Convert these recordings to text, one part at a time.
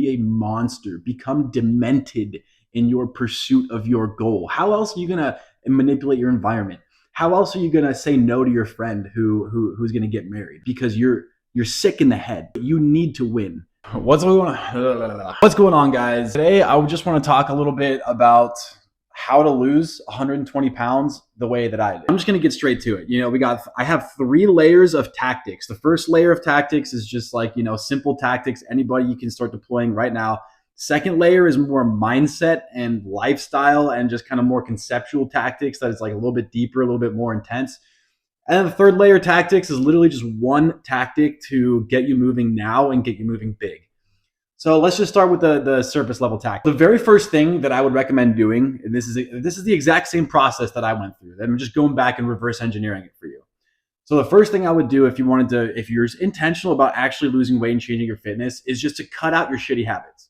Be a monster, become demented in your pursuit of your goal. How else are you going to manipulate your environment? How else are you going to say no to your friend who's going to get married because you're sick in the head? You need to win. What's going on? What's going on, guys? Today, I just want to talk a little bit about how to lose 120 pounds the way that I did. I'm just going to get straight to it. I have 3 layers of tactics. The first layer of tactics is just like, simple tactics. Anybody you can start deploying right now. Second layer is more mindset and lifestyle and just kind of more conceptual tactics that is like a little bit deeper, a little bit more intense. And the third layer tactics is literally just one tactic to get you moving now and get you moving big. So let's just start with the surface level tactic. The very first thing that I would recommend doing, and this is the exact same process that I went through. I'm just going back and reverse engineering it for you. So the first thing I would do if you're intentional about actually losing weight and changing your fitness is just to cut out your shitty habits.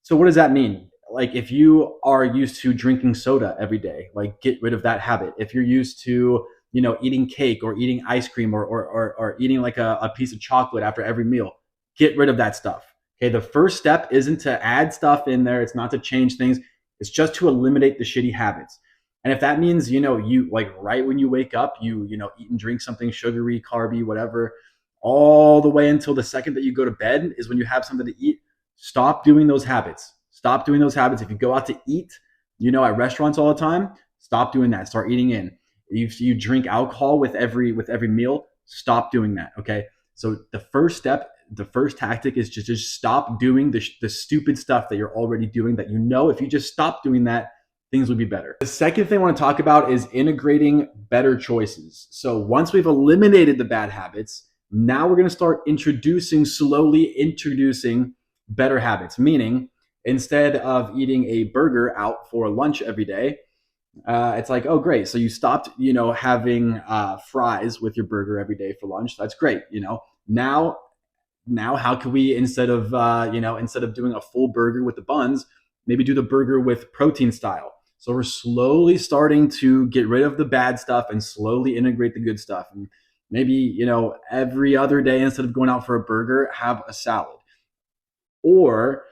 So what does that mean? Like if you are used to drinking soda every day, like get rid of that habit. If you're used to, eating cake or eating ice cream or eating like a piece of chocolate after every meal, get rid of that stuff. Okay, the first step isn't to add stuff in there. It's not to change things. It's just to eliminate the shitty habits. And if that means, you like right when you wake up, you eat and drink something sugary, carby, whatever, all the way until the second that you go to bed is when you have something to eat. Stop doing those habits. Stop doing those habits. If you go out to eat, at restaurants all the time, stop doing that. Start eating in. If you drink alcohol with every meal, stop doing that. Okay. So the first step, the first tactic is just stop doing the stupid stuff that you're already doing that if you just stop doing that, things would be better. The second thing I want to talk about is integrating better choices. So once we've eliminated the bad habits, now we're going to start slowly introducing better habits, meaning instead of eating a burger out for lunch every day, it's like, oh, great. So you stopped, having fries with your burger every day for lunch. That's great. Now how can we, instead of doing a full burger with the buns, maybe do the burger with protein style. So we're slowly starting to get rid of the bad stuff and slowly integrate the good stuff. And maybe, every other day, instead of going out for a burger, have a salad. Or,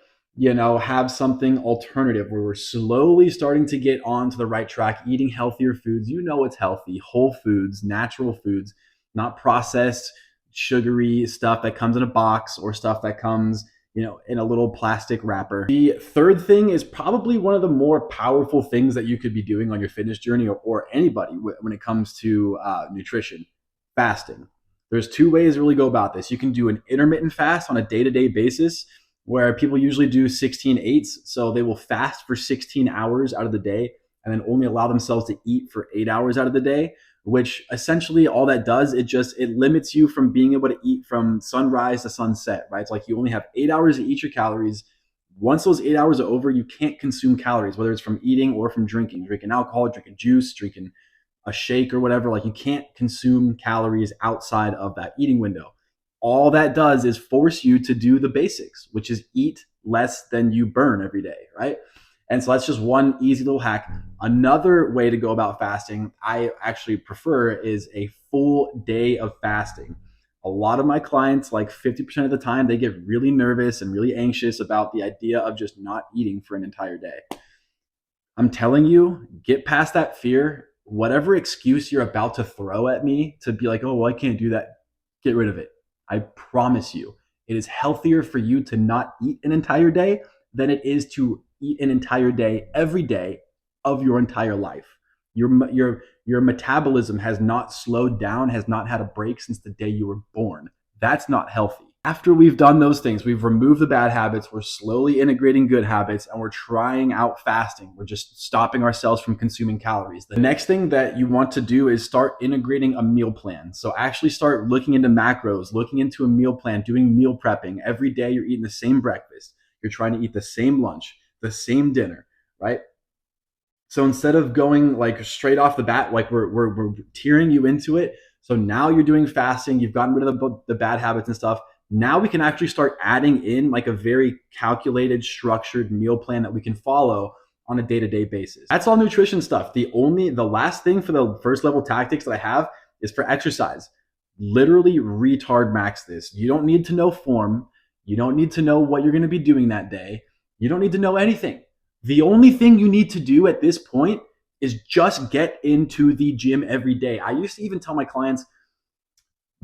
have something alternative where we're slowly starting to get onto the right track, eating healthier foods. It's healthy, whole foods, natural foods, not processed, sugary stuff that comes in a box or stuff that comes, in a little plastic wrapper. The third thing is probably one of the more powerful things that you could be doing on your fitness journey or anybody when it comes to nutrition: fasting. There's 2 ways to really go about this. You can do an intermittent fast on a day-to-day basis, where people usually do 16/8. So they will fast for 16 hours out of the day and then only allow themselves to eat for 8 hours out of the day, which essentially all that does, it limits you from being able to eat from sunrise to sunset, right? It's like you only have 8 hours to eat your calories. Once those 8 hours are over, you can't consume calories, whether it's from eating or from drinking alcohol, drinking juice, drinking a shake or whatever. Like you can't consume calories outside of that eating window. All that does is force you to do the basics, which is eat less than you burn every day, right? And so that's just one easy little hack. Another way to go about fasting, I actually prefer, is a full day of fasting. A lot of my clients, like 50% of the time, they get really nervous and really anxious about the idea of just not eating for an entire day. I'm telling you, get past that fear. Whatever excuse you're about to throw at me to be like, oh, well, I can't do that, get rid of it. I promise you, it is healthier for you to not eat an entire day than it is to eat an entire day every day of your entire life. Your metabolism has not slowed down, has not had a break since the day you were born. That's not healthy. After we've done those things, we've removed the bad habits, we're slowly integrating good habits, and we're trying out fasting. We're just stopping ourselves from consuming calories. The next thing that you want to do is start integrating a meal plan. So actually start looking into macros, looking into a meal plan, doing meal prepping. Every day you're eating the same breakfast. You're trying to eat the same lunch, the same dinner, right? So instead of going like straight off the bat, like we're tearing you into it. So now you're doing fasting, you've gotten rid of the bad habits and stuff. Now we can actually start adding in like a very calculated, structured meal plan that we can follow on a day-to-day basis. That's all nutrition stuff. The last thing for the first level tactics that I have is for exercise. Literally retard max this. You don't need to know form. You don't need to know what you're going to be doing that day. You don't need to know anything. The only thing you need to do at this point is just get into the gym every day. I used to even tell my clients,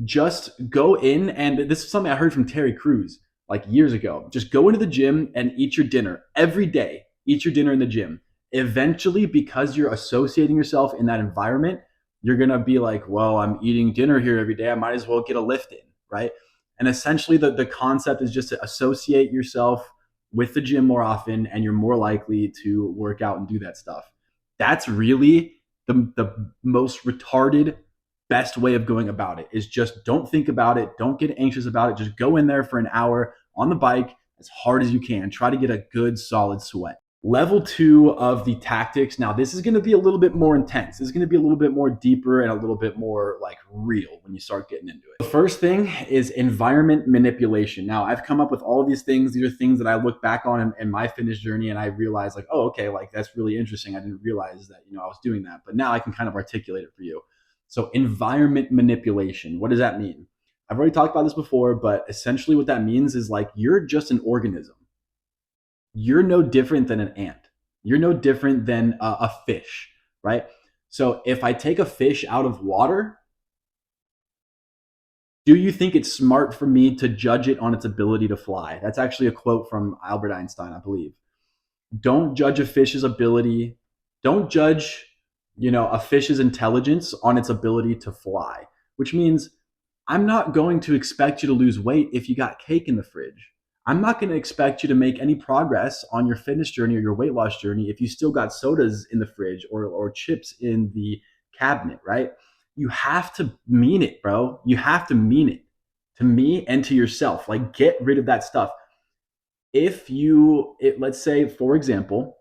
just go in, and this is something I heard from Terry Crews like years ago. Just go into the gym and eat your dinner every day. Eat your dinner in the gym. Eventually, because you're associating yourself in that environment, you're gonna be like, well, I'm eating dinner here every day. I might as well get a lift in, right? And essentially, the concept is just to associate yourself with the gym more often, and you're more likely to work out and do that stuff. That's really the most retarded best way of going about it is just don't think about it. Don't get anxious about it. Just go in there for an hour on the bike as hard as you can. Try to get a good solid sweat. Level 2 of the tactics. Now, this is going to be a little bit more intense. This is going to be a little bit more deeper and a little bit more like real when you start getting into it. The first thing is environment manipulation. Now, I've come up with all of these things. These are things that I look back on in my fitness journey, and I realize like, oh, okay, like that's really interesting. I didn't realize that, I was doing that, but now I can kind of articulate it for you. So environment manipulation, what does that mean? I've already talked about this before, but essentially what that means is like you're just an organism. You're no different than an ant. You're no different than a fish, right? So if I take a fish out of water, do you think it's smart for me to judge it on its ability to fly? That's actually a quote from Albert Einstein, I believe. Don't judge a fish's ability. Don't judge, a fish's intelligence on its ability to fly, which means I'm not going to expect you to lose weight if you got cake in the fridge. I'm not going to expect you to make any progress on your fitness journey or your weight loss journey if you still got sodas in the fridge or chips in the cabinet, right? You have to mean it, bro. You have to mean it to me and to yourself. Like, get rid of that stuff. Let's say, for example,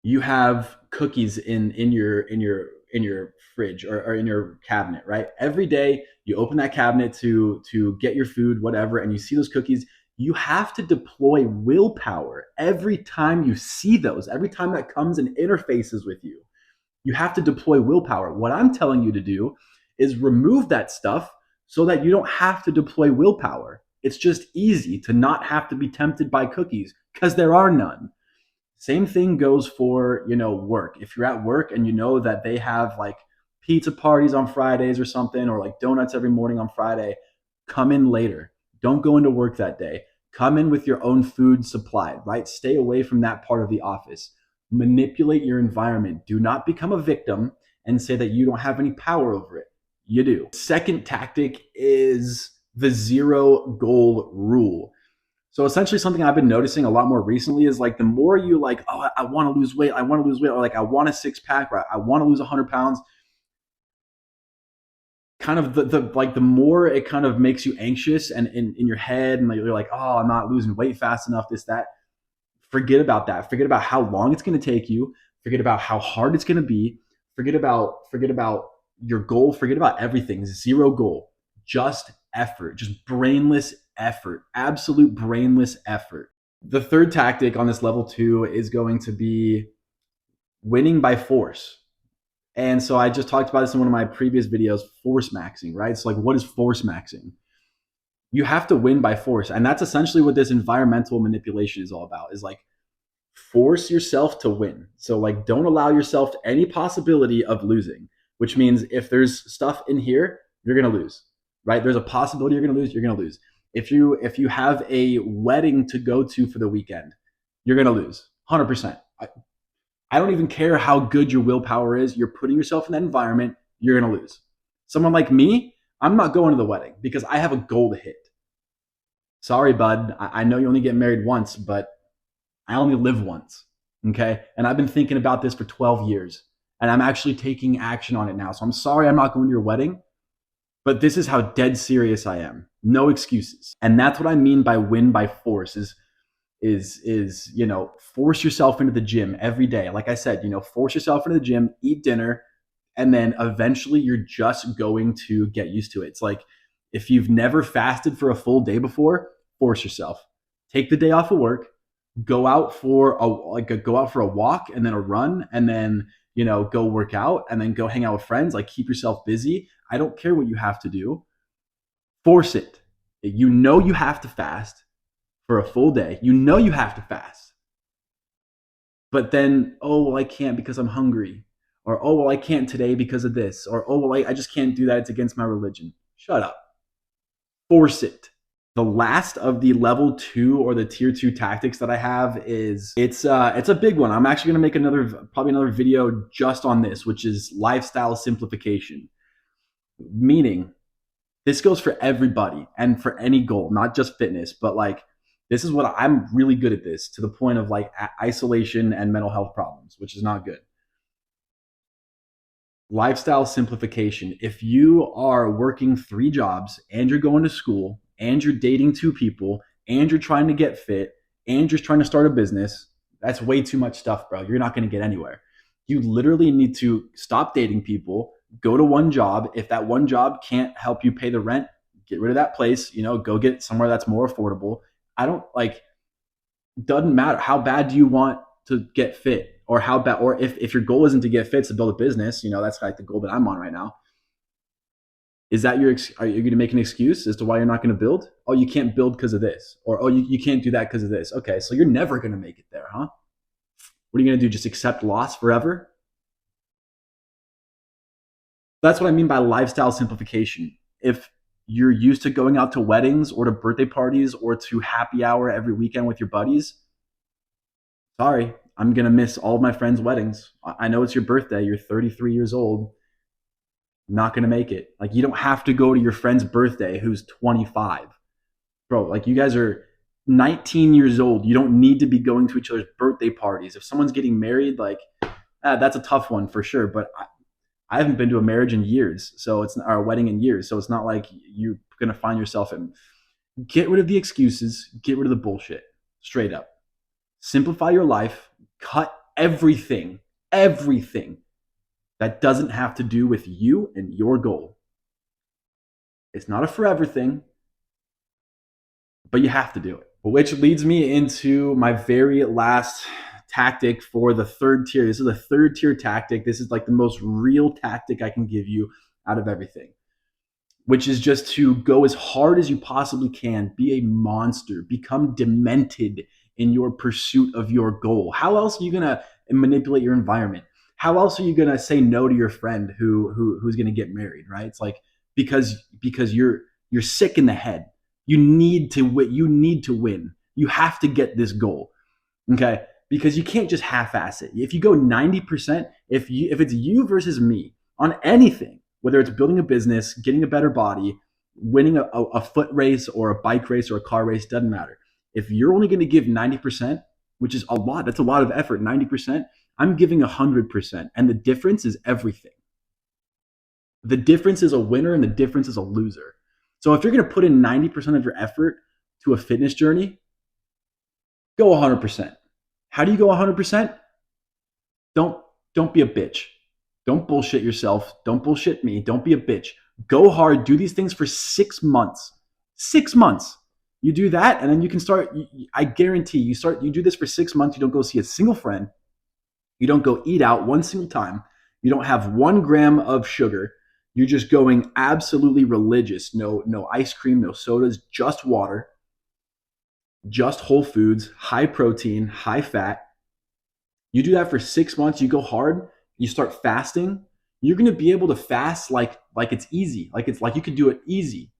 you have cookies in your fridge or in your cabinet, right? Every day you open that cabinet to get your food, whatever, and you see those cookies. You have to deploy willpower every time you see those, every time that comes and interfaces with you. You have to deploy willpower. What I'm telling you to do is remove that stuff so that you don't have to deploy willpower. It's just easy to not have to be tempted by cookies because there are none. Same thing goes for, work. If you're at work and you know that they have like pizza parties on Fridays or something, or like donuts every morning on Friday, come in later. Don't go into work that day. Come in with your own food supplied, right? Stay away from that part of the office. Manipulate your environment. Do not become a victim and say that you don't have any power over it. You do. Second tactic is the zero goal rule. So essentially something I've been noticing a lot more recently is like the more you like, oh, I want to lose weight, or like I want a six pack, or I want to lose 100 pounds, kind of the more it kind of makes you anxious and in your head, and like, you're like, oh, I'm not losing weight fast enough, this, that. Forget about that. Forget about how long it's going to take you. Forget about how hard it's going to be. Forget about your goal. Forget about everything. Zero goal. Just effort. Just brainless effort. Absolute brainless effort. The third tactic on this level 2 is going to be winning by force. And so I just talked about this in one of my previous videos, force maxing, right? So like, what is force maxing? You have to win by force. And that's essentially what this environmental manipulation is all about, is like force yourself to win. So like, don't allow yourself any possibility of losing, which means if there's stuff in here, you're going to lose, right? There's a possibility you're going to lose, you're going to lose. If you have a wedding to go to for the weekend, you're going to lose 100%. I don't even care how good your willpower is. You're putting yourself in that environment, you're going to lose. Someone like me, I'm not going to the wedding because I have a goal to hit. Sorry, bud. I know you only get married once, but I only live once. Okay. And I've been thinking about this for 12 years and I'm actually taking action on it now. So I'm sorry I'm not going to your wedding, but this is how dead serious I am. No excuses. And that's what I mean by win by force is force yourself into the gym every day. Like I said, force yourself into the gym, eat dinner, and then eventually you're just going to get used to it. It's like if you've never fasted for a full day before, force yourself. Take the day off of work, go out for a walk and then a run, and then go work out, and then go hang out with friends. Like, keep yourself busy. I don't care what you have to do. Force it. You know you have to fast for a full day. You know you have to fast. But then, oh, well, I can't because I'm hungry. Or, oh, well, I can't today because of this. Or, oh, well, I just can't do that. It's against my religion. Shut up. Force it. The last of the level 2 or the tier 2 tactics that I have is it's a big one. I'm actually going to make probably another video just on this, which is lifestyle simplification. Meaning, this goes for everybody and for any goal, not just fitness, but like this is what I'm really good at, this to the point of like isolation and mental health problems, which is not good. Lifestyle simplification. If you are working 3 jobs and you're going to school and you're dating 2 people and you're trying to get fit and you're trying to start a business, that's way too much stuff, bro. You're not going to get anywhere. You literally need to stop dating people, go to one job. If that one job can't help you pay the rent, get rid of that place, go get somewhere that's more affordable. I don't like, doesn't matter how bad do you want to get fit, or how bad, or if your goal isn't to get fit, it's to build a business. That's like the goal that I'm on right now. Is that are you going to make an excuse as to why you're not going to build? Oh, you can't build because of this, or oh, you can't do that because of this. Okay, so you're never going to make it there, huh? What are you going to do, just accept loss forever? That's what I mean by lifestyle simplification. If you're used to going out to weddings or to birthday parties or to happy hour every weekend with your buddies, sorry, I'm going to miss all of my friends' weddings. I know it's your birthday. You're 33 years old. Not going to make it. Like, you don't have to go to your friend's birthday who's 25. Bro, like, you guys are 19 years old. You don't need to be going to each other's birthday parties. If someone's getting married, like, that's a tough one for sure. But I haven't been to a marriage in years, or a wedding in years. So it's not like you're going to find yourself in. Get rid of the excuses. Get rid of the bullshit. Straight up. Simplify your life. Cut everything that doesn't have to do with you and your goal. It's not a forever thing, but you have to do it. Which leads me into my very last tactic for the 3rd tier. This is a 3rd tier tactic. This is like the most real tactic I can give you out of everything, which is just to go as hard as you possibly can. Be a monster. Become demented in your pursuit of your goal. How else are you going to manipulate your environment? How else are you going to say no to your friend who's going to get married, right? It's like, because you're sick in the head. You need to win. You have to get this goal. Okay? Because you can't just half-ass it. If you go 90%, if it's you versus me on anything, whether it's building a business, getting a better body, winning a foot race or a bike race or a car race, doesn't matter. If you're only going to give 90%, which is a lot, that's a lot of effort, 90%, I'm giving 100%. And the difference is everything. The difference is a winner and the difference is a loser. So if you're going to put in 90% of your effort to a fitness journey, go 100%. How do you go 100%? Don't be a bitch. Don't bullshit yourself. Don't bullshit me. Don't be a bitch. Go hard. Do these things for 6 months. 6 months. You do that, and then you can start. I guarantee you do this for 6 months. You don't go see a single friend. You don't go eat out one single time. You don't have 1 gram of sugar. You're just going absolutely religious. No ice cream, no sodas, just water, just whole foods, high protein, high fat. You do that for 6 months. You go hard. You start fasting. You're going to be able to fast like it's easy. Like you could do it easy.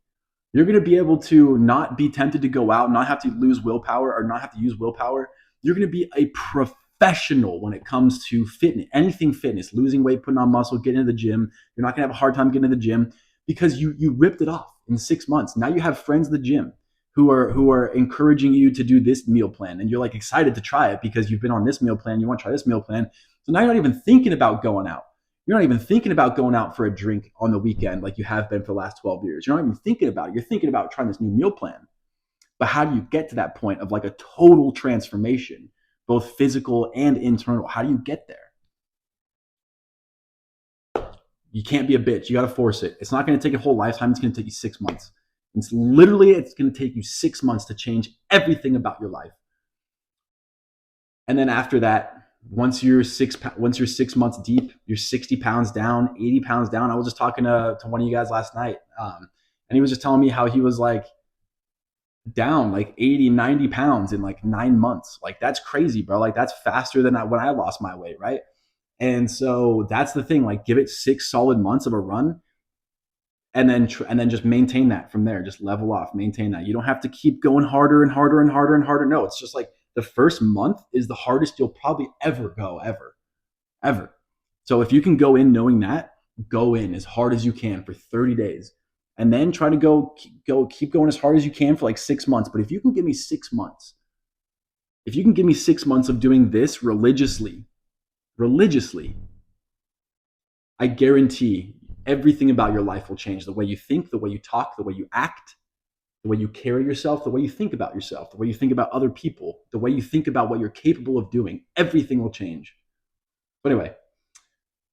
You're going to be able to not be tempted to go out, not have to lose willpower or not have to use willpower. You're going to be a professional when it comes to fitness, anything fitness, losing weight, putting on muscle, getting into the gym. You're not going to have a hard time getting to the gym because you ripped it off in 6 months. Now you have friends in the gym who are encouraging you to do this meal plan, and you're like excited to try it because you've been on this meal plan. You want to try this meal plan. So now you're not even thinking about going out. You're not even thinking about going out for a drink on the weekend like you have been for the last 12 years. You're not even thinking about it. You're thinking about trying this new meal plan. But how do you get to that point of like a total transformation, both physical and internal? How do you get there? You can't be a bitch. You got to force it. It's not going to take a whole lifetime. It's going to take you 6 months. It's going to take you 6 months to change everything about your life. And then after that, once you're 6 months deep, you're 60 pounds down, 80 pounds down. I was just talking to one of you guys last night, and he was just telling me how he was like, down like 80, 90 pounds in like 9 months. Like that's crazy, bro. Like that's faster than when I lost my weight, right? And so that's the thing. Like give it 6 solid months of a run, and then just maintain that from there. Just level off, maintain that. You don't have to keep going harder and harder and harder and harder. No, it's just like the first month is the hardest you'll probably ever go, ever. So if you can go in knowing that, go in as hard as you can for 30 days, and then try to keep going as hard as you can for like 6 months. But if you can give me 6 months, if you can give me 6 months of doing this religiously, I guarantee everything about your life will change. The way you think, the way you talk, the way you act, the way you carry yourself, the way you think about yourself, the way you think about other people, the way you think about what you're capable of doing. Everything will change. But anyway,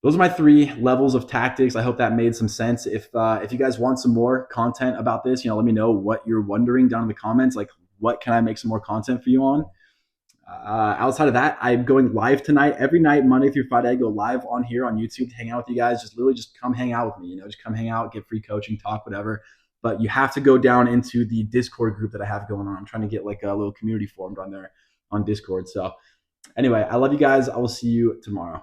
those are my 3 levels of tactics. I hope that made some sense. If you guys want some more content about this, let me know what you're wondering down in the comments. Like, what can I make some more content for you on? Outside of that, I'm going live tonight. Every night, Monday through Friday, I go live on here on YouTube to hang out with you guys. Just literally just come hang out with me. Just come hang out, get free coaching, talk, whatever. But you have to go down into the Discord group that I have going on. I'm trying to get like a little community formed on there on Discord. So anyway, I love you guys. I will see you tomorrow.